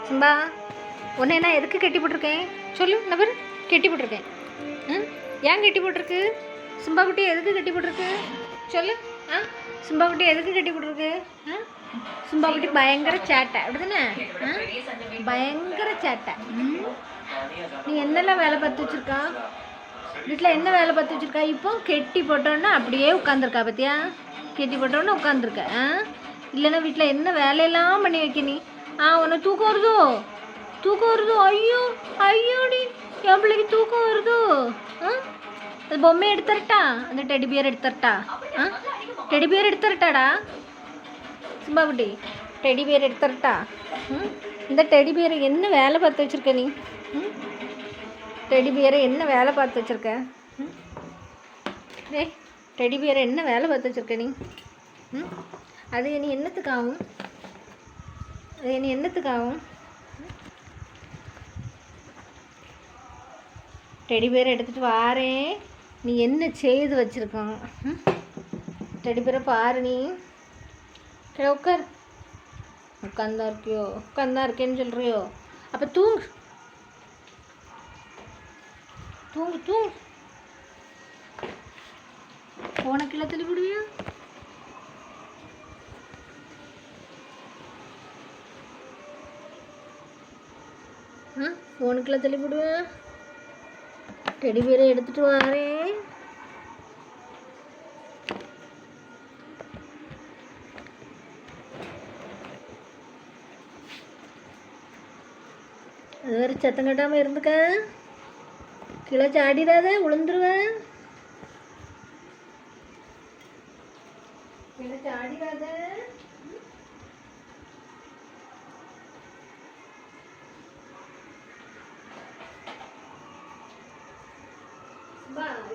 Simba, உன்னை நான் எதுக்கு கட்டி போட்டிருக்கேன் சொல்லு. நபர் கட்டி போட்டிருக்கேன். ஏன் கட்டி போட்டிருக்கு? சிம்பா குட்டி எதுக்கு கட்டி போட்டிருக்கு சொல்லு. சிம்பா குட்டி எதுக்கு கட்டி போட்டிருக்கு? சிம்பா குட்டி பயங்கர சேட்டை அப்படிதானே? பயங்கர சேட்டை. நீ என்னெல்லாம் வேலை பார்த்து வச்சுருக்கா வீட்டில்? என்ன வேலை பார்த்து வச்சுருக்கா? இப்போ கெட்டி போட்டோன்னா அப்படியே உட்காந்துருக்கா பார்த்தியா? கெட்டி போட்டோன்னு உட்காந்துருக்க. இல்லைன்னா வீட்டில் என்ன வேலையெல்லாம் பண்ணி வைக்க நீ? உனக்கு தூக்கம் வருதோ? தூக்கம் வருதோ? ஐயோ ஐயோடி, என் பிள்ளைக்கு தூக்கம் வருதோ? அது பொம்மையை எடுத்துறட்டா? அந்த டெடி பியர் எடுத்துறட்டா? டெடி பியர் எடுத்துறட்டாடா சிம்பா குட்டி? டெடி பியர் எடுத்துறட்டா? இந்த டெடி பியரை என்ன வேலை பார்த்து வச்சுருக்க நீ? டெடி பியரை என்ன வேலை பார்த்து வச்சுருக்க? ஏய், டெடி பியரை என்ன வேலை பார்த்து வச்சுருக்க நீ? அது நீ என்னத்துக்காகும்? அது நீ என்னத்துக்காகும்? டெடி பேரை எடுத்துகிட்டு வாரேன். நீ என்ன செய்து வச்சுருக்கோம்? டெடி பேரை பாரு. நீ உட்கார். உட்காந்தா இருக்கியோ? உட்காந்தா இருக்கேன்னு சொல்கிறியோ? அப்போ தூங்கு தூங்கு தூங்கு. போனக்கில் தள்ளி விடுவியா? ஃபோனுக்குள்ள தள்ளி விடுவேன். டெடி பேரை எடுத்துகிட்டு வரேன். அது வேறு சத்தம் கட்டாமல் இருந்துக்க. கீழே சாடிடாத, விழுந்துருவேன். கீழே சாடிடாத.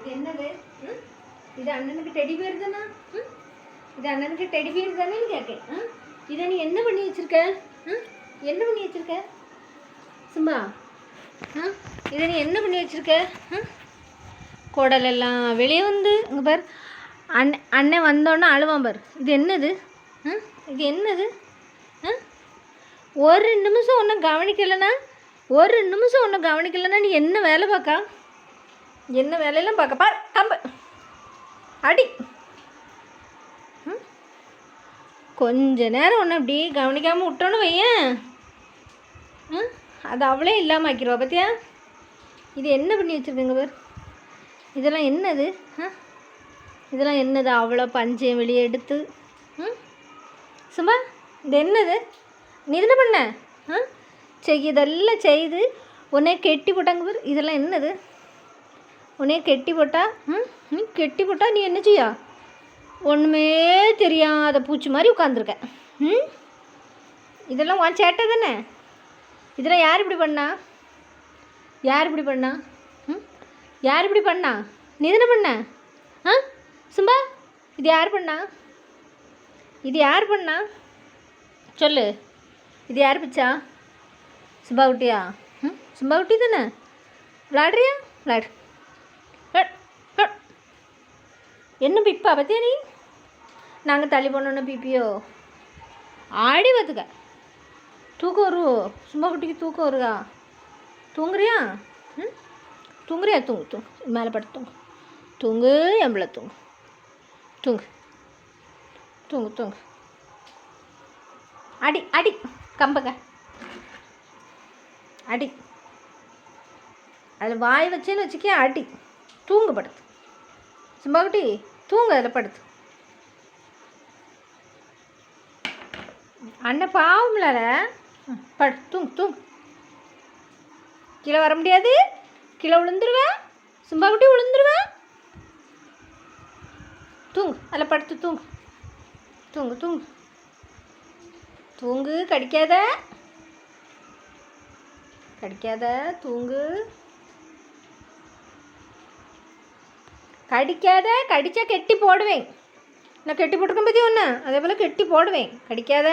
இது என்னது? இது அண்ணனுக்கு டெடி பேர் தானே? இது அண்ணனுக்கு டெடி பேர் தானேன்னு கேட்கேன். இதை நீ என்ன பண்ணி வச்சுருக்க? என்ன பண்ணி வச்சுருக்க சிம்பா? இதை நீ என்ன பண்ணி வச்சுருக்க? குடலெல்லாம் வெளியே வந்து இங்கே பார். அண்ணன் வந்தோன்னே அழுவான் பார். இது என்னது? இது என்னது? ஒரு நிமிஷம் ஒன்றும் கவனிக்கலைன்னா நீ என்ன வேலை பார்க்கா? என்ன வேலையெல்லாம் பார்க்க பார். கம்பு அடி. கொஞ்ச நேரம் ஒன்று அப்படி கவனிக்காமல் விட்டோன்னு வையன், அது அவளே இல்லாமல் ஆக்கிடுவா பார்த்தியா? இது என்ன பண்ணி வச்சுருக்குங்க பார். இதெல்லாம் என்னது? இதெல்லாம் என்னது? அவ்வளோ பஞ்சையும் வெளியே எடுத்து சும்மா இது என்னது? நீ என்ன பண்ண? இதெல்லாம் செய்து உன்னே கெட்டி போட்டாங்க பார். இதெல்லாம் என்னது? உன்னே கெட்டி போட்டா கெட்டி போட்டா நீ என்ன செய்யா? ஒன்றுமே தெரியாத பூச்சி மாதிரி உட்காந்துருக்க. இதெல்லாம் உன் சேட்டை தானே? இதெல்லாம் யார் இப்படி பண்ணா? யார் இப்படி பண்ணா? யார் இப்படி பண்ணா? நீ தானே பண்ண? சிம்பா, இது யார் பண்ணா? இது யார் பண்ணா சொல்லு. இது யார் பிச்சா? சிம்பா குட்டியா? சிம்பா குட்டி தானே? விளாடுறியா? விளாடு. என்ன பிப்பா பற்றியா நீ? நாங்கள் தள்ளி போனோன்னு பிப்பியோ? ஆடி பார்த்துக்க. தூக்கம் வருவோ? சும்மா குட்டிக்கு தூக்கம் வருதா? தூங்குறியா? தூங்குறியா? தூங்கு தூங்கு. மேலே படுத்து தூங்கு. தூங்கு எம்பளை தூங்கு. தூங்கு தூங்கு தூங்கு. அடி அடி கம்பங்க அடி. அதில் வாய் வச்சேன்னு வச்சுக்கே அடி. தூங்கு படுத்து. சிம்பா குட்டி தூங்கு. அதில் படுத்து. அண்ணன் பாவம்ல. படுத்து தூங்கு தூங்கு. கீழே வர முடியாது. கீழே விழுந்துருவேன். சிம்பா குட்டி விழுந்துருவேன். தூங்கு. அதில் படுத்து தூங்கு. தூங்கு தூங்கு தூங்கு. கடிக்காத கடிக்காத. தூங்கு. கடிக்காத. கடித்தா கெட்டி போடுவேன். நான் கெட்டி போட்டிருக்கேன் பற்றி ஒன்று அதே போல் கெட்டி போடுவேன். கடிக்காத.